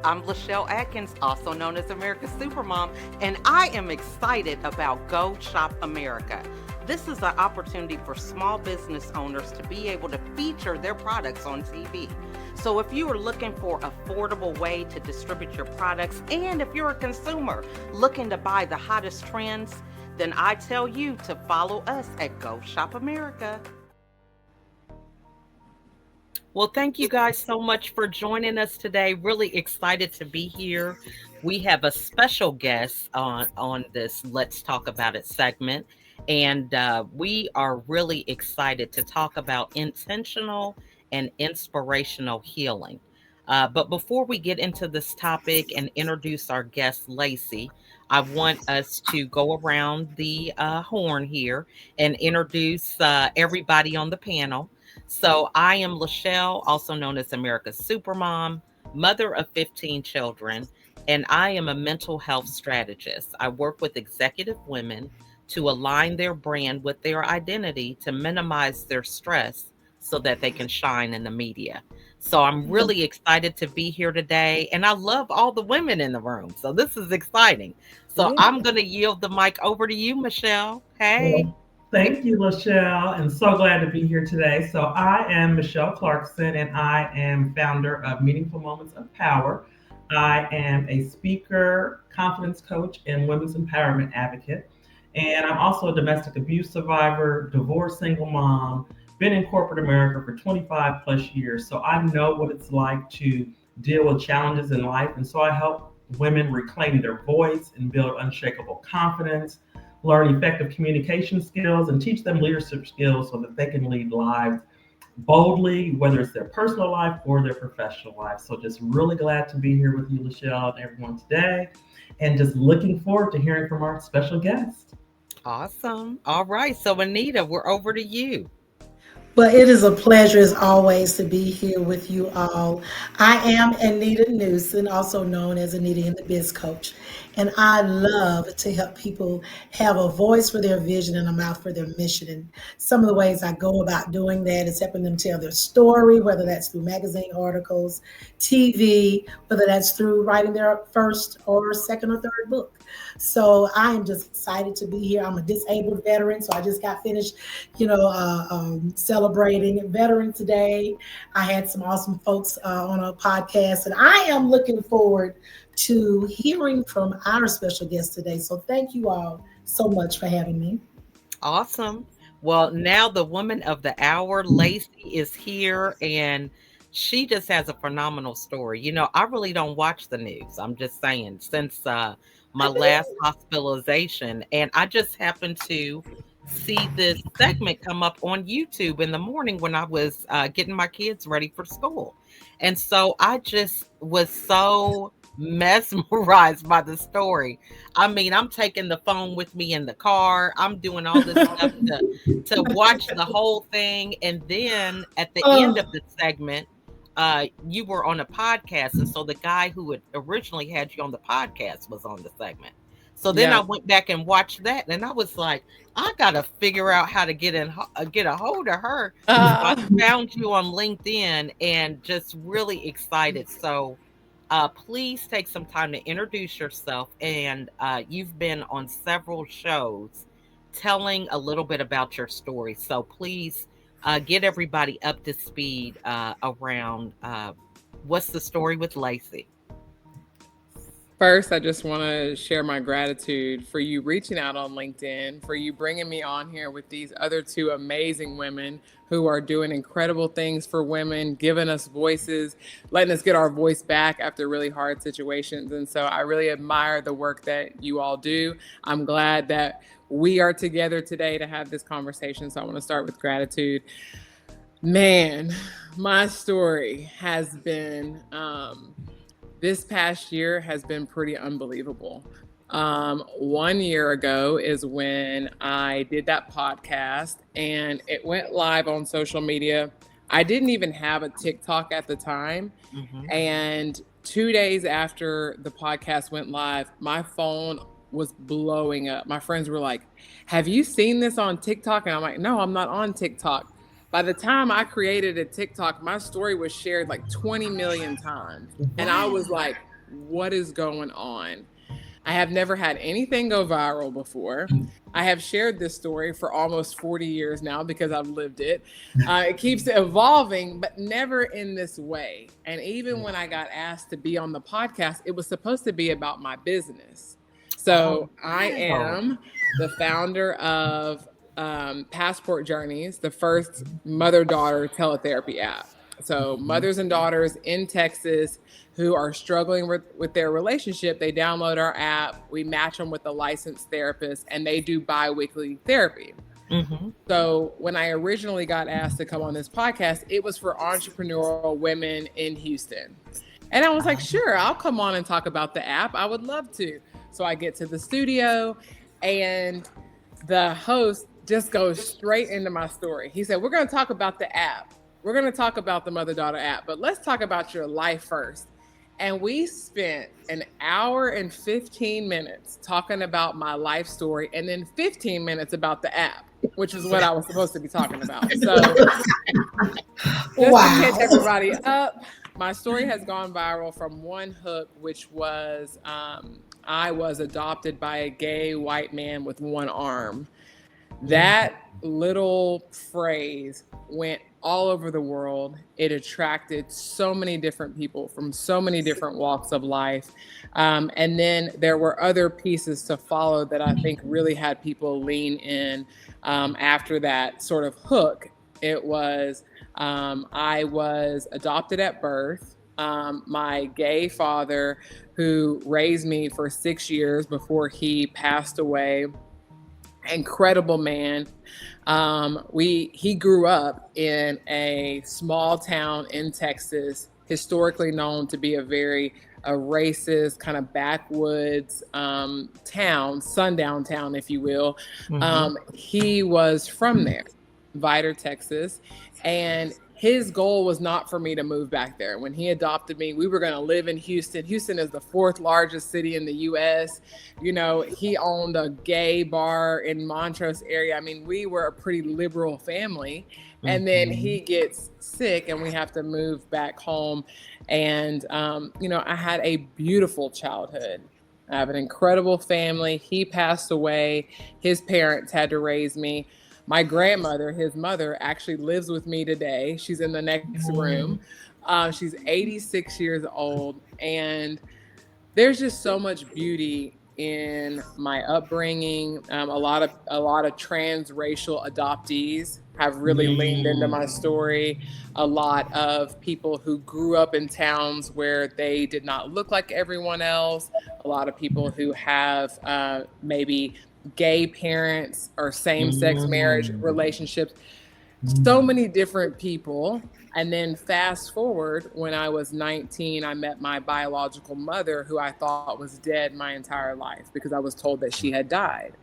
I'm LaChelle Adkins, also known as America's Supermom, and I am excited about Go Shop America. This is an opportunity for small business owners to be able to feature their products on TV. So if you are looking for affordable way to distribute your products, and if you're a consumer looking to buy the hottest trends, then I tell you to follow us at Go Shop America. Well, thank you guys so much for joining us today. Really excited to be here. We have a special guest on this Let's Talk About It segment, and we are really excited to talk about intentional and inspirational healing. But before we get into this topic and introduce our guest, Lacey, I want us to go around the horn here and introduce everybody on the panel. So I am LaChelle, also known as America's Supermom, mother of 15 children, and I am a mental health strategist. I work with executive women to align their brand with their identity to minimize their stress so that they can shine in the media. So I'm really excited to be here today, and I love all the women in the room. So this is exciting. So I'm going to yield the mic over to you, Michelle. Hey. Well, thank you, LaChelle, and so glad to be here today. So, I am Michelle Clarkson, and I am founder of Meaningful Moments of Power. I am a speaker, confidence coach, and women's empowerment advocate. And I'm also a domestic abuse survivor, divorced single mom, been in corporate America for 25 plus years. So, I know what it's like to deal with challenges in life. And so, I help women reclaim their voice and build unshakable confidence, learn effective communication skills, and teach them leadership skills so that they can lead lives boldly, whether it's their personal life or their professional life. So just really glad to be here with you, LaChelle, and everyone today, and just looking forward to hearing from our special guest. Awesome. All right. So, Anita, we're over to you. Well, it is a pleasure as always to be here with you all. I am Anita Newson, also known as Anita in the Biz Coach, and I love to help people have a voice for their vision and a mouth for their mission. And some of the ways I go about doing that is helping them tell their story, whether that's through magazine articles, TV, whether that's through writing their first or second or third book. So I am just excited to be here. I'm a disabled veteran, so I just got finished, celebrating Veterans Day. I had some awesome folks on a podcast, and I am looking forward to hearing from our special guest today. So thank you all so much for having me. Awesome. Well, now the woman of the hour, Lacey, is here, and she just has a phenomenal story. I really don't watch the news. I'm just saying, since my last hospitalization, and I just happened to see this segment come up on YouTube in the morning when I was getting my kids ready for school. And so I just was so mesmerized by the story. I mean, I'm taking the phone with me in the car. I'm doing all this stuff to watch the whole thing. And then at the end of the segment, you were on a podcast. And so the guy who had originally had you on the podcast was on the segment. So then I went back and watched that, and I was like, I gotta figure out how to get a hold of her. So I found you on LinkedIn, and just really excited. So please take some time to introduce yourself. And you've been on several shows telling a little bit about your story. So please get everybody up to speed around what's the story with Lacey. First, I just want to share my gratitude for you reaching out on LinkedIn, for you bringing me on here with these other two amazing women who are doing incredible things for women, giving us voices, letting us get our voice back after really hard situations. And so I really admire the work that you all do. I'm glad that we are together today to have this conversation. So I want to start with gratitude. Man, my story has been... this past year has been pretty unbelievable. 1 year ago is when I did that podcast, and it went live on social media. I didn't even have a TikTok at the time. Mm-hmm. And 2 days after the podcast went live, my phone was blowing up. My friends were like, have you seen this on TikTok? And I'm like, no, I'm not on TikTok. By the time I created a TikTok, my story was shared like 20 million times. And I was like, what is going on? I have never had anything go viral before. I have shared this story for almost 40 years now because I've lived it. It keeps evolving, but never in this way. And even when I got asked to be on the podcast, it was supposed to be about my business. So I am the founder of Passport Journeys, the first mother-daughter teletherapy app. So mothers and daughters in Texas who are struggling with their relationship, they download our app, we match them with a licensed therapist, and they do bi-weekly therapy. Mm-hmm. So when I originally got asked to come on this podcast, it was for entrepreneurial women in Houston. And I was like, sure, I'll come on and talk about the app. I would love to. So I get to the studio and the host just goes straight into my story. He said, we're going to talk about the app. We're going to talk about the mother-daughter app, but let's talk about your life first. And we spent an hour and 15 minutes talking about my life story and then 15 minutes about the app, which is what I was supposed to be talking about. So just to catch everybody up, my story has gone viral from one hook, which was I was adopted by a gay white man with one arm. That little phrase went all over the world. It attracted so many different people from so many different walks of life. And then there were other pieces to follow that I think really had people lean in after that sort of hook. It was, I was adopted at birth. My gay father, who raised me for 6 years before he passed away, incredible man. He grew up in a small town in Texas, historically known to be a very racist kind of backwoods town, sundown town, if you will. He was from there, Vidor, Texas, and his goal was not for me to move back there. When he adopted me, we were going to live in Houston. Houston is the 4th largest city in the U.S. You know, he owned a gay bar in Montrose area. I mean, we were a pretty liberal family. And then he gets sick and we have to move back home. And, you know, I had a beautiful childhood. I have an incredible family. He passed away. His parents had to raise me. My grandmother, his mother, actually lives with me today. She's in the next room. She's 86 years old. And there's just so much beauty in my upbringing. A lot of transracial adoptees have really leaned into my story. A lot of people who grew up in towns where they did not look like everyone else. A lot of people who have maybe gay parents or same-sex marriage relationships. So many different people. And then fast forward, when I was 19, I met my biological mother, who I thought was dead my entire life because I was told that she had died.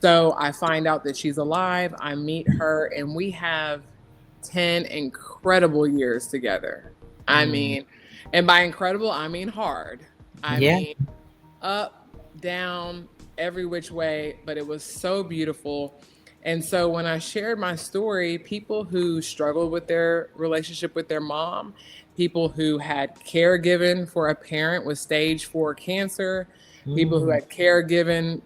So I find out that she's alive. I meet her and we have 10 incredible years together. I mean, and by incredible, I mean hard. I mean, up, down, every which way, but it was so beautiful. And so when I shared my story, people who struggled with their relationship with their mom, people who had caregiven for a parent with stage 4 cancer, people who had caregiven,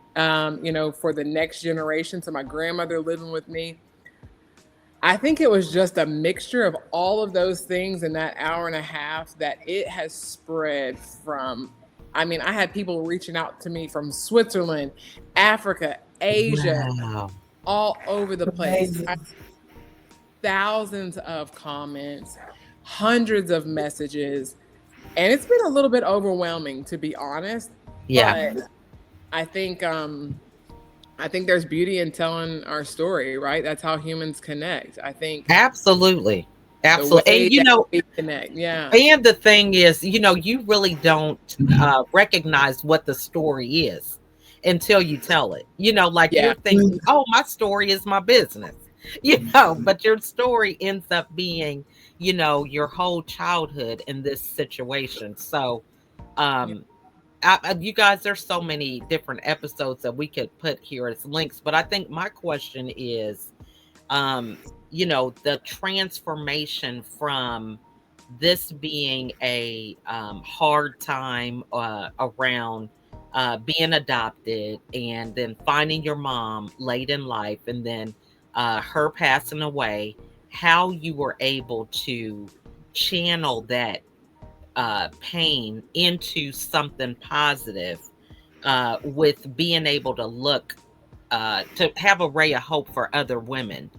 you know, for the next generation, so my grandmother living with me. I think it was just a mixture of all of those things in that hour and a half that it has spread from. I mean, I had people reaching out to me from Switzerland, Africa, Asia, all over the place. Thousands of comments, hundreds of messages, and it's been a little bit overwhelming, to be honest. But I think there's beauty in telling our story, right? That's how humans connect. I think absolutely. And you know, connect. And the thing is, you know, you really don't recognize what the story is until you tell it. You know, like you're thinking, oh, my story is my business, you know, but your story ends up being, you know, your whole childhood in this situation. So you guys, there's so many different episodes that we could put here as links, but I think my question is, you know, the transformation from this being a hard time around being adopted, and then finding your mom late in life, and then her passing away, how you were able to channel that pain into something positive, with being able to look, to have a ray of hope for other women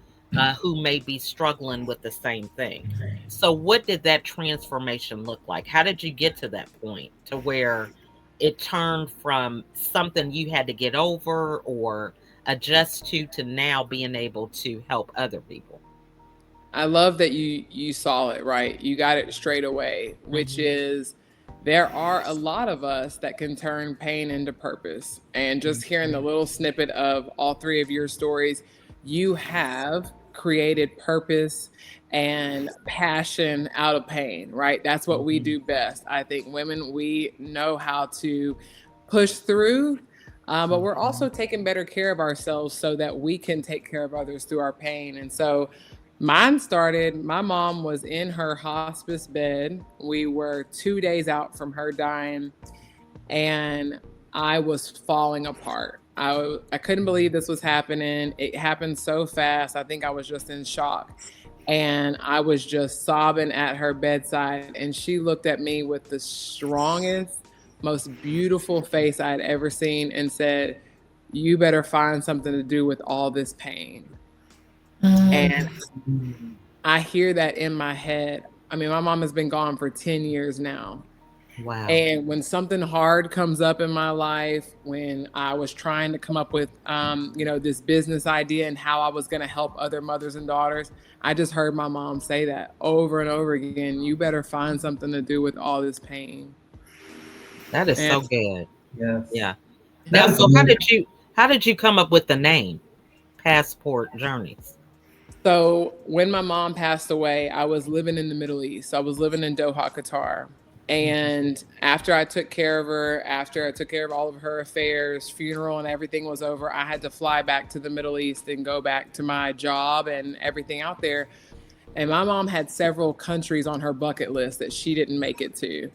who may be struggling with the same thing. So, what did that transformation look like? How did you get to that point to where it turned from something you had to get over or adjust to now being able to help other people? I love that you saw it, right. You got it straight away, which Hmm. is there are a lot of us that can turn pain into purpose. And just hearing the little snippet of all three of your stories, you have created purpose and passion out of pain, right? That's what we Mhm. do best. I think women, we know how to push through, but we're also taking better care of ourselves so that we can take care of others through our pain. And so mine started, my mom was in her hospice bed. We were 2 days out from her dying, and I was falling apart. I couldn't believe this was happening. It happened so fast. I think I was just in shock. And I was just sobbing at her bedside. And she looked at me with the strongest, most beautiful face I had ever seen and said, "You better find something to do with all this pain." And Mm. Mhm. I hear that in my head. I mean, my mom has been gone for 10 years now. Wow. And when something hard comes up in my life, when I was trying to come up with, this business idea and how I was going to help other mothers and daughters, I just heard my mom say that over and over again. You better find something to do with all this pain. That is And so good. Yes. Yeah. Now, That's so good. how did you come up with the name Passport Journeys? so when my mom passed away, I was living in the Middle East. I was living in Doha, Qatar. And after I took care of her, after I took care of all of her affairs, funeral and everything was over, I had to fly back to the Middle East and go back to my job and everything out there. And my mom had several countries on her bucket list that she didn't make it to.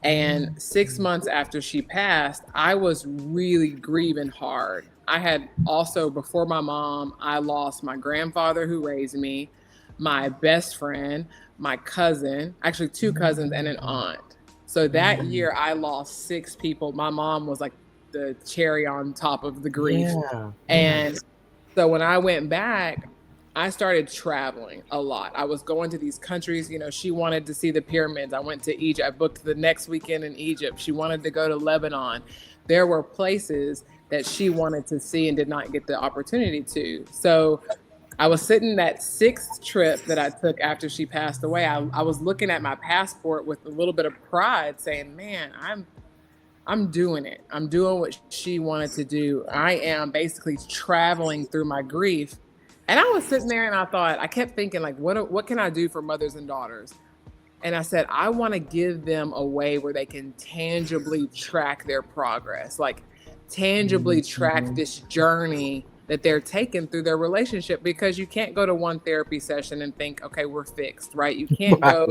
And 6 months after she passed, I was really grieving hard. I had also, before my mom, I lost my grandfather who raised me, my best friend, my cousin, actually two cousins, and an aunt. So that year, I lost six people. My mom was like the cherry on top of the grief. Yeah. Yeah. And so when I went back, I started traveling a lot. I was going to these countries. She wanted to see the pyramids. I went to Egypt. I booked the next weekend in Egypt. She wanted to go to Lebanon. There were places that she wanted to see and did not get the opportunity to. So I was sitting that sixth trip that I took after she passed away. I was looking at my passport with a little bit of pride, saying, "Man, I'm doing it. I'm doing what she wanted to do. I am basically traveling through my grief." And I was sitting there and I thought, I kept thinking, like, what can I do for mothers and daughters? And I said, I want to give them a way where they can tangibly track their progress, like tangibly track Mhm. this journey that they're taking through their relationship, because you can't go to one therapy session and think, okay, we're fixed, right? Right.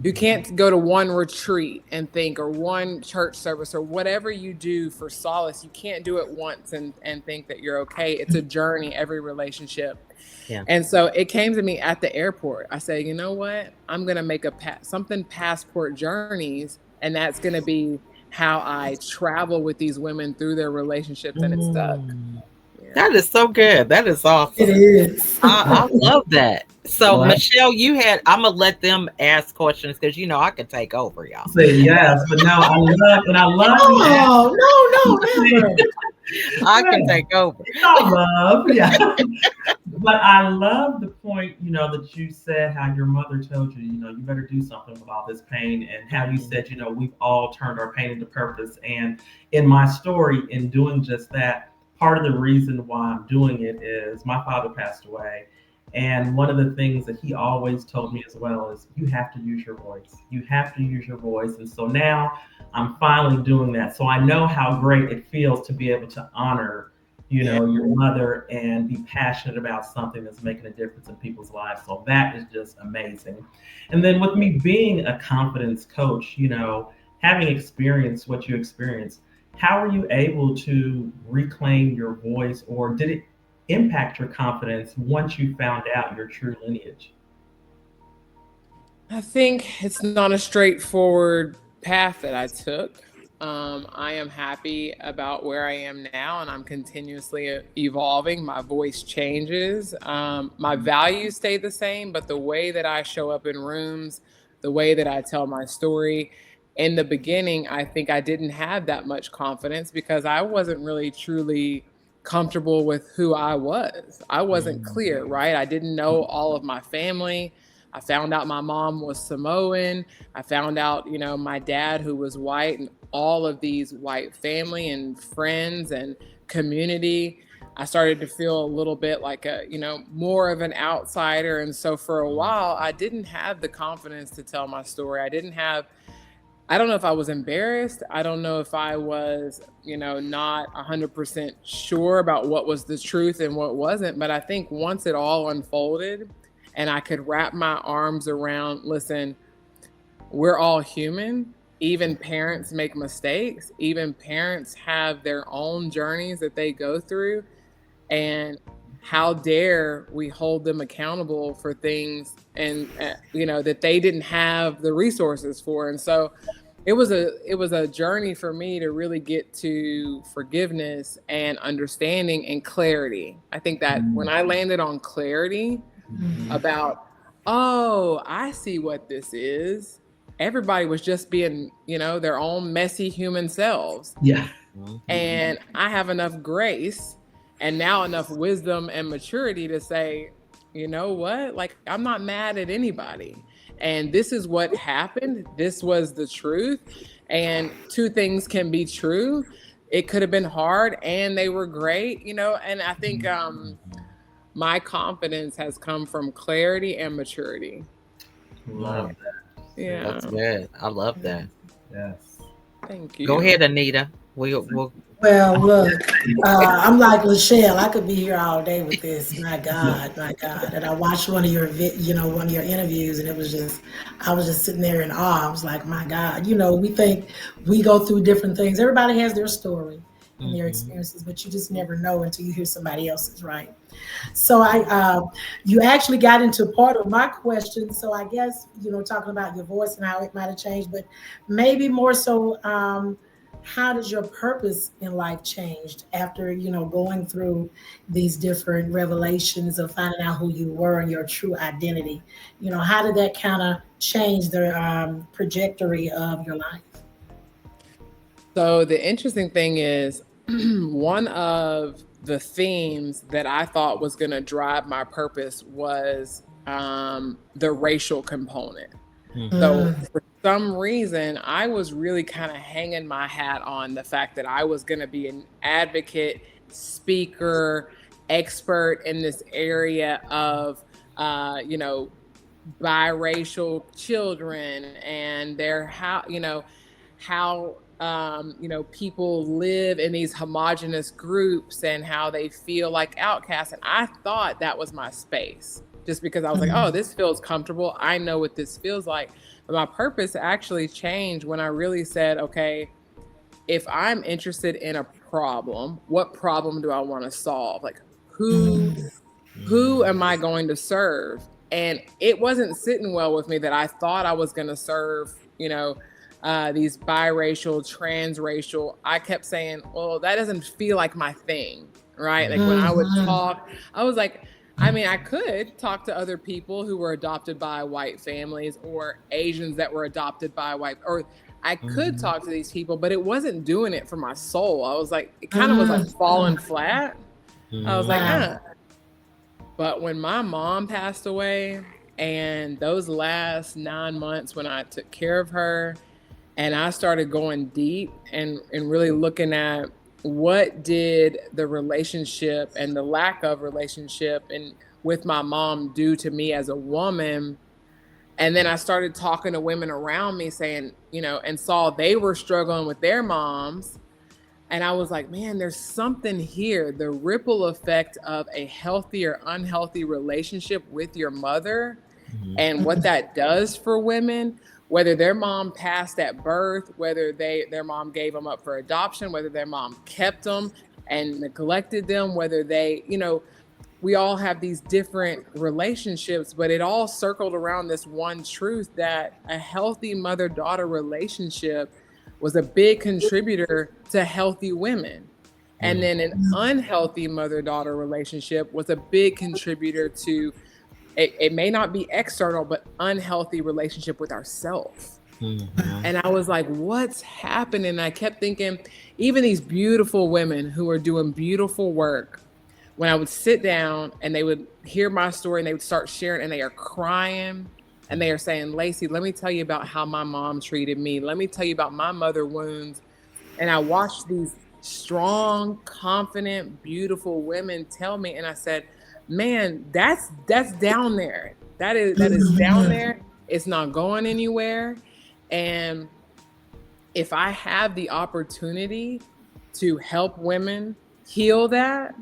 You can't go to one retreat and think, or one church service, or whatever you do for solace. You can't do it once and think that you're okay. It's a journey, every relationship. Yeah. And so it came to me at the airport. I said, you know what? I'm going to make something passport journeys. And that's going to be how I travel with these women through their relationships. And it stuck. Mm. Yeah. That is so good. That is It awesome. is. I love that. So, Well, Michelle, I'm gonna let them ask questions because I can take over, y'all. say yes, but no, I love you. Oh, no, no, never. I can take over. It's all love, yeah. But I love the point, that you said how your mother told you, you better do something with all this pain, and how you Mhm. said, we've all turned our pain into purpose. And in my story, in doing just that, part of the reason why I'm doing it is my father passed away. And one of the things that he always told me as well is you have to use your voice. You have to use your voice. And so now I'm finally doing that. So I know how great it feels to be able to honor, your mother and be passionate about something that's making a difference in people's lives. So that is just amazing. And then with me being a confidence coach, having experienced what you experienced, how are you able to reclaim your voice, or did it impact your confidence once you found out your true lineage? I think it's not a straightforward path that I took. I am happy about where I am now, and I'm continuously evolving. My voice changes. My values stay the same, but the way that I show up in rooms, the way that I tell my story, in the beginning, I think I didn't have that much confidence because I wasn't really truly comfortable with who I was. I wasn't clear, right? I didn't know all of my family. I found out my mom was Samoan. I found out, my dad, who was white, and all of these white family and friends and community. I started to feel a little bit like more of an outsider. And so for a while, I didn't have the confidence to tell my story. I don't know if I was embarrassed. I don't know if I was, not 100% sure about what was the truth and what wasn't. But I think once it all unfolded and I could wrap my arms around, listen, we're all human. Even parents make mistakes. Even parents have their own journeys that they go through. And how dare we hold them accountable for things and that they didn't have the resources for. And so it was a journey for me to really get to forgiveness and understanding and clarity. I think that when I landed on clarity about, oh, I see what this is. Everybody was just being, their own messy human selves. Yeah. And I have enough grace and now enough wisdom and maturity to say, you know what? Like, I'm not mad at anybody. And this is what happened. This was the truth. And two things can be true. It could have been hard and they were great, and I think my confidence has come from clarity and maturity. Love that. Yeah. That's good. I love that. Yes. Thank you. Go ahead, Anita. We'll Well, look, I'm like LaChelle. I could be here all day with this. My God, my God. And I watched one of your, one of your interviews, and I was just sitting there in awe. I was like, my God. We think we go through different things. Everybody has their story and their experiences, but you just never know until you hear somebody else's, right? So you actually got into part of my question. So I guess, talking about your voice and how it might have changed, but maybe more so, how did your purpose in life changed after, going through these different revelations of finding out who you were and your true identity? How did that kind of change the trajectory of your life? So the interesting thing is, one of the themes that I thought was going to drive my purpose was the racial component. So for some reason, I was really kind of hanging my hat on the fact that I was going to be an advocate, speaker, expert in this area of, biracial children and how people live in these homogenous groups and how they feel like outcasts. And I thought that was my space, just because I was like, oh, this feels comfortable. I know what this feels like. But my purpose actually changed when I really said, okay, if I'm interested in a problem, what problem do I want to solve? Like, who am I going to serve? And it wasn't sitting well with me that I thought I was going to serve, these biracial, transracial. I kept saying, well, that doesn't feel like my thing, right? Like when I would talk, I was like, I could talk to other people who were adopted by white families or Asians that were adopted by white, or I could talk to these people, but it wasn't doing it for my soul. I was like, it kind of was like falling flat. I was like, But when my mom passed away, and those last 9 months when I took care of her, and I started going deep and really looking at what did the relationship and the lack of relationship and with my mom do to me as a woman. And then I started talking to women around me saying, and saw they were struggling with their moms. And I was like, man, there's something here. The ripple effect of a healthy or unhealthy relationship with your mother Mhm. and what that does for women, whether their mom passed at birth, whether their mom gave them up for adoption, whether their mom kept them and neglected them, whether they, we all have these different relationships, but it all circled around this one truth that a healthy mother-daughter relationship was a big contributor to healthy women. And Mm. then an unhealthy mother-daughter relationship was a big contributor to it may not be external, but unhealthy relationship with ourselves. Mhm. And I was like, what's happening? And I kept thinking, even these beautiful women who are doing beautiful work, when I would sit down and they would hear my story and they would start sharing and they are crying and they are saying, Lacey, let me tell you about how my mom treated me. Let me tell you about my mother wounds. And I watched these strong, confident, beautiful women tell me, and I said, man, that's down there. That is down there. It's not going anywhere. And if I have the opportunity to help women heal that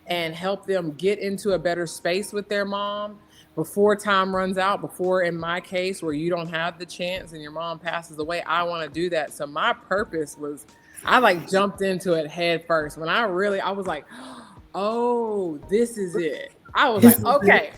and help them get into a better space with their mom before time runs out, before in my case where you don't have the chance and your mom passes away, I want to do that. So my purpose was, I like jumped into it head first. When I was like, oh, this is it. I was like, okay.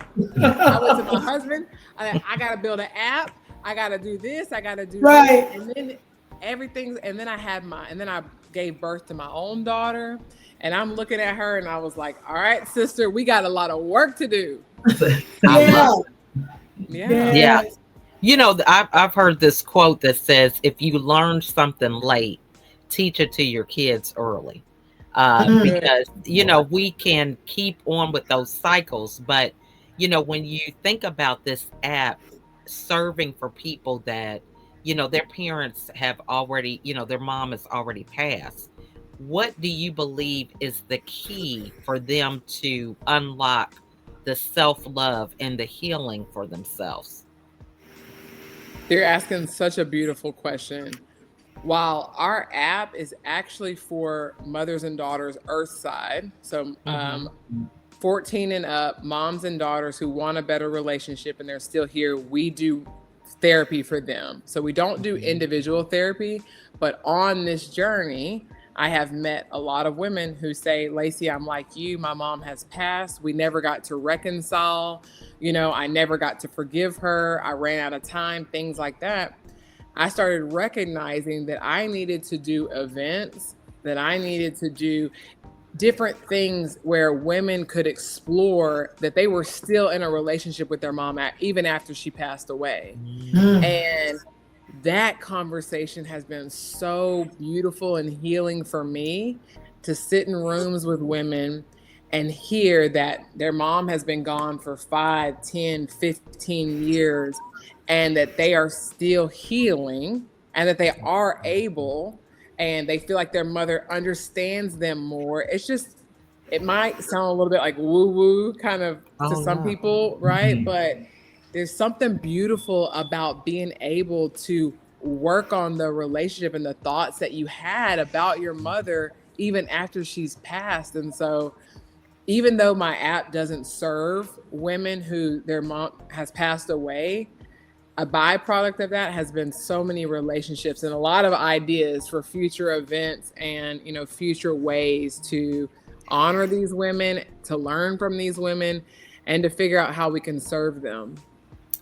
I went to my husband. I got to build an app. I got to do this. I got to do this. Right. And then and then and then I gave birth to my own daughter. And I'm looking at her and I was like, all right, sister, we got a lot of work to do. I Yeah. love Yeah. Yeah. Yes. I've heard this quote that says, if you learn something late, teach it to your kids early. Mm. Good. Because, we can keep on with those cycles. But, when you think about this app serving for people that, their parents have already, their mom has already passed, what do you believe is the key for them to unlock the self love and the healing for themselves? You're asking such a beautiful question. While our app is actually for mothers and daughters Earthside, so Hmm. 14 and up, moms and daughters who want a better relationship and they're still here, we do therapy for them. So we don't do individual therapy, but on this journey, I have met a lot of women who say, Lacey, I'm like you. My mom has passed. We never got to reconcile. I never got to forgive her. I ran out of time, things like that. I started recognizing that I needed to do events, that I needed to do different things where women could explore that they were still in a relationship with their mom even after she passed away. Mm. And that conversation has been so beautiful and healing for me, to sit in rooms with women and hear that their mom has been gone for 5, 10, 15 years and that they are still healing and that they are able and they feel like their mother understands them more. It might sound a little bit like woo woo kind of to Oh, some yeah. people, right? But there's something beautiful about being able to work on the relationship and the thoughts that you had about your mother even after she's passed. And so even though my app doesn't serve women who their mom has passed away, a byproduct of that has been so many relationships and a lot of ideas for future events and future ways to honor these women, to learn from these women, and to figure out how we can serve them.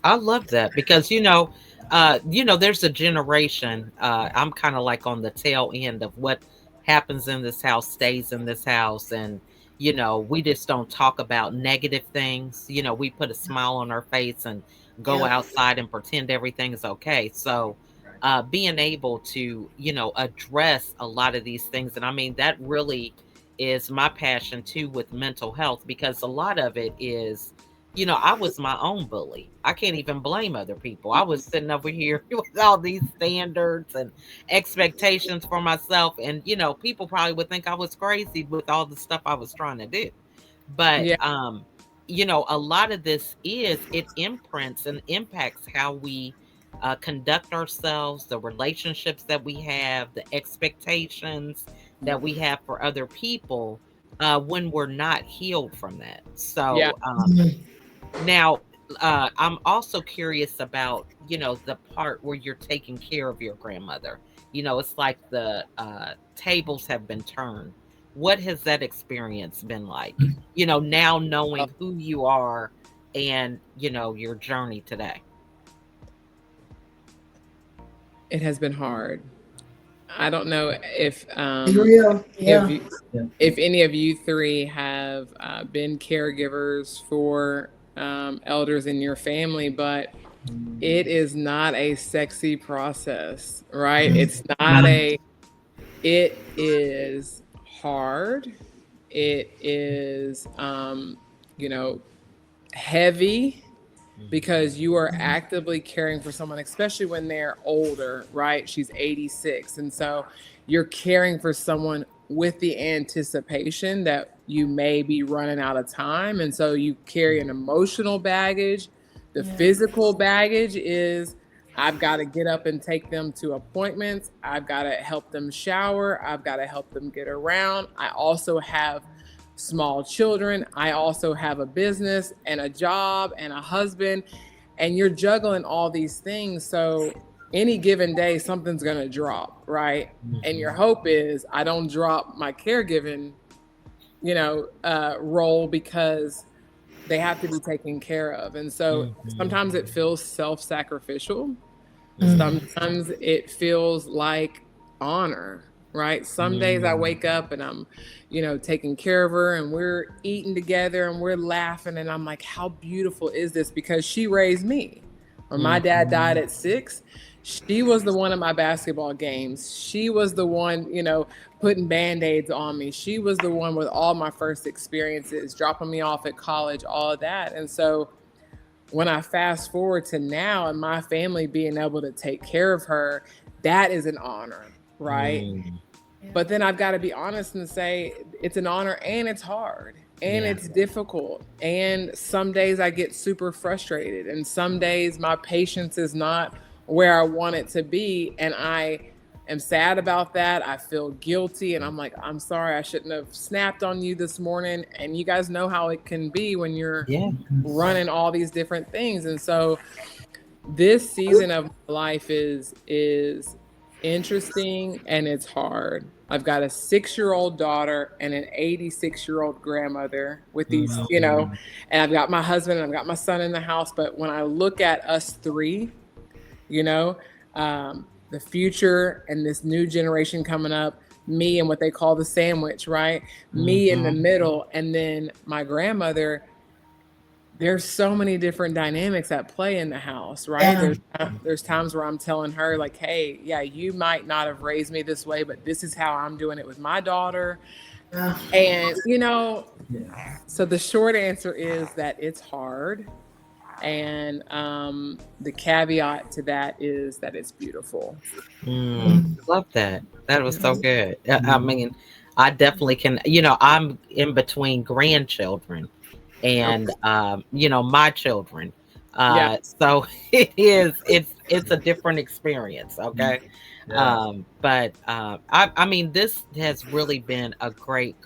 I love that because there's a generation. I'm kind of like on the tail end of what happens in this house stays in this house, and we just don't talk about negative things. We put a smile on our face and go Yep. outside and pretend everything is okay. So, being able to address a lot of these things, and I mean that really is my passion too with mental health because a lot of it is I was my own bully. I can't even blame other people. I was sitting over here with all these standards and expectations for myself. And, people probably would think I was crazy with all the stuff I was trying to do. But, Yeah. a lot of this it imprints and impacts how we conduct ourselves, the relationships that we have, the expectations that we have for other people when we're not healed from that. Yeah. So Mhm. now, I'm also curious about, the part where you're taking care of your grandmother. It's like the tables have been turned. What has that experience been like? Now Oh, knowing who you are and, your journey today. it has been hard. I don't know if Be real. if Yeah. you, if any of you three have been caregivers for elders in your family, but it is not a sexy process, right? It's not a. It is hard. It is, you know, heavy because you are actively caring for someone, especially when they're older, right? She's 86. And so you're caring for someone with the anticipation that you may be running out of time. And so you carry an emotional baggage. The Yeah. physical baggage is I've got to get up and take them to appointments. I've got to help them shower. I've got to help them get around. I also have small children. I also have a business and a job and a husband, and you're juggling all these things. So any given day, something's going to drop, right? And your Mhm. hope is I don't drop my caregiving, role because they have to be taken care of. And so Mhm. sometimes it feels self sacrificial. Mm. Mhm. Sometimes it feels like honor, right? Some days I Mhm. wake up and I'm, taking care of her and we're eating together and we're laughing. And I'm like, how beautiful is this? Because she raised me. When my dad died Mhm. at 6, she was the one at my basketball games. She was the one, putting band aids on me. She was the one with all my first experiences, dropping me off at college, all of that. And so, when I fast forward to now and my family being able to take care of her, that is an honor, right? Mm. Yeah. But then I've got to be honest and say it's an honor and it's hard and Yeah. it's difficult. And some days I get super frustrated, and some days my patience is not where I want it to be. And I am sad about that. I feel guilty. And I'm like, I'm sorry, I shouldn't have snapped on you this morning. And you guys know how it can be when you're Yeah. running all these different things. And so this season of my life is interesting and it's hard. I've got a 6-year-old daughter and an 86-year-old grandmother with these, Mhm. and I've got my husband and I've got my son in the house. But when I look at us three, you know, the future and this new generation coming up, me and what they call the sandwich, right? Me in the Mhm. middle, and then my grandmother, there's so many different dynamics at play in the house, right? Yeah. There's times where I'm telling her like, "Hey, yeah, you might not have raised me this way, but this is how I'm doing it with my daughter." Yeah. And so the short answer is that it's hard, and the caveat to that is that it's beautiful. Mm. Mm. Love that. That was Yeah. so good. I mean, I definitely can, I'm in between grandchildren and Okay. my children. Yeah. So it's a different experience, okay? But I mean, this has really been a great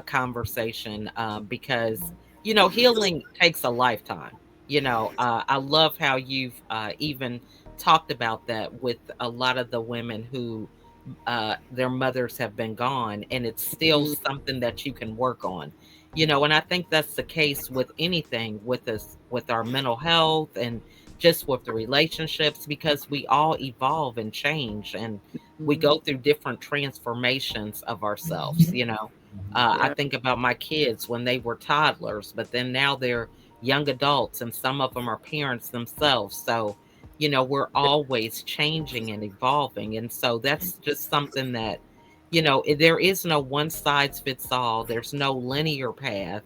conversation because healing takes a lifetime. I love how you've even talked about that with a lot of the women who their mothers have been gone, and it's still Mhm. something that you can work on. And I think that's the case with anything, with us, with our mental health, and just with the relationships, because we all evolve and change, and we Mhm. go through different transformations of ourselves. I Yeah. think about my kids when they were toddlers, but then now they're young adults, and some of them are parents themselves. So we're always changing and evolving. And so that's just something that, there is no one size fits all. There's no linear path.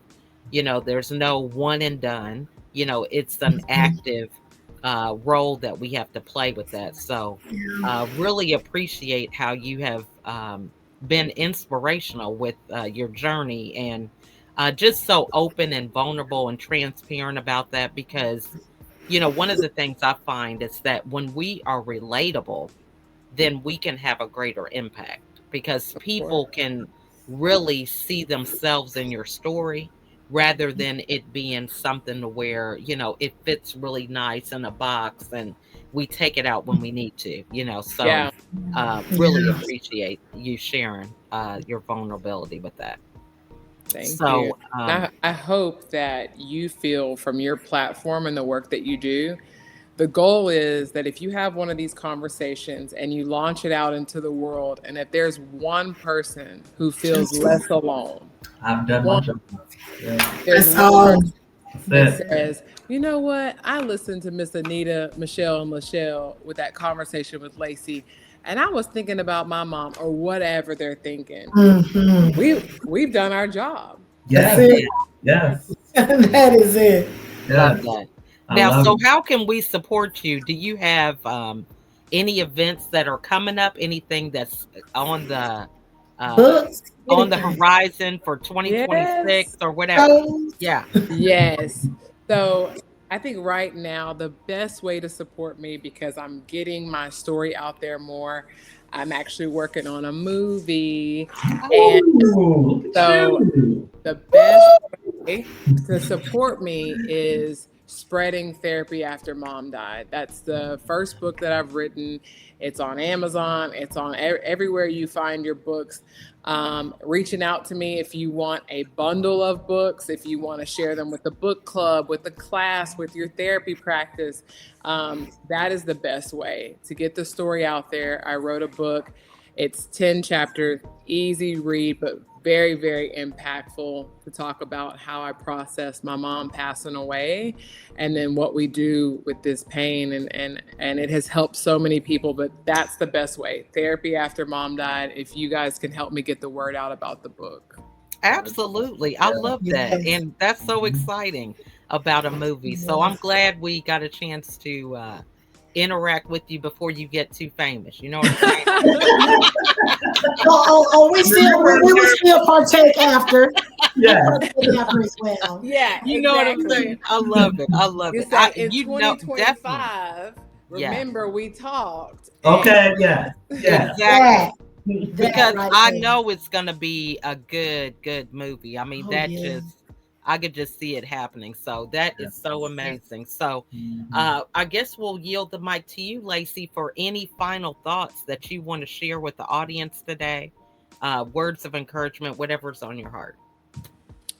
There's no one and done. It's an active role that we have to play with that. So, really appreciate how you have been inspirational with your journey, and just so open and vulnerable and transparent about that, because one of the things I find is that when we are relatable, then we can have a greater impact because Of course. people can really see themselves in your story rather than it being something to where, it fits really nice in a box and we take it out when we need to, so Yeah. really Yeah. appreciate you sharing your vulnerability with that. Thank you. So I hope that you feel from your platform and the work that you do, the goal is that if you have one of these conversations and you launch it out into the world, and if there's one person who feels Just less alone, I've done my one, job. Yeah, there's that's one all. person that that's it. says, you know what, I listened to Miss Anita, Michelle, and LaChelle with that conversation with Lacey, and I was thinking about my mom or whatever they're thinking. Hmm. We've done our job. That's Yes, it. yes, That is it. love yes. that. I Now, love so it. how can we support you? Do you have any events that are coming up? Anything that's on the uh, Books, on the anything. horizon for 2026 Yes. or whatever? Shows. Yeah. Yes. So I think right now the best way to support me, because I'm getting my story out there more, I'm actually working on a movie. And Oh, look at so you. the best way to support me is spreading therapy after mom died. That's the first book that I've written. It's on Amazon, it's on everywhere you find your books. Reaching out to me if you want a bundle of books, if you want to share them with the book club, with the class, with your therapy practice. That is the best way to get the story out there. I wrote a book. It's 10 chapters, easy read, but very, very impactful to talk about how I processed my mom passing away and then what we do with this pain. And it has helped so many people, but that's the best way. Therapy after mom died. If you guys can help me get the word out about the book. Absolutely. I love that. Yes. And that's so Mhm. exciting about a movie. So I'm Yes. glad we got a chance to interact with you before you get too famous. You know what I'm saying? We still we will still partake after. We Yes. partake after as well. Yeah, You know what I'm exactly. saying? I love it. I love You it. say in Definitely. 2025, Yeah, remember we talked and Okay. Yes. Yes. exactly. That that Because right I there. know it's gonna be a good movie. I mean, Oh yeah. I could just see it happening. So that is so Yes. amazing. So Mhm. I guess we'll yield the mic to you, Lacey, for any final thoughts that you want to share with the audience today. Words of encouragement, whatever's on your heart.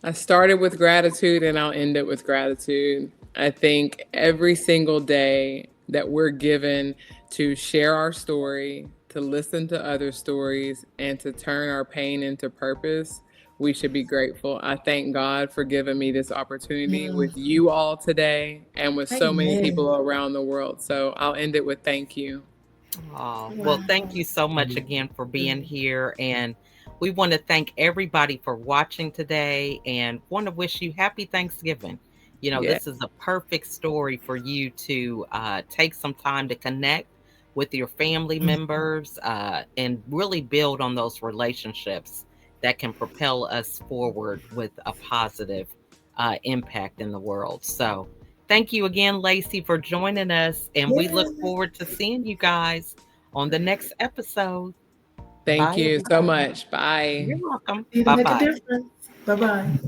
I started with gratitude and I'll end it with gratitude. I think every single day that we're given to share our story, to listen to other stories, and to turn our pain into purpose, we should be grateful. I thank God for giving me this opportunity Mm. with you all today and with so many Amen. people around the world. So I'll end it with thank you. Oh, well, thank Wow. you so much again for being here. And we want to thank everybody for watching today and want to wish you happy Thanksgiving. Yeah. This is a perfect story for you to take some time to connect with your family members and really build on those relationships that can propel us forward with a positive impact in the world. So, thank you again, Lacey, for joining us. And we look Yeah. forward to seeing you guys on the next episode. Thank Bye, you so everybody. much. Bye. You're welcome. Need to Bye make a bye. difference. Bye bye.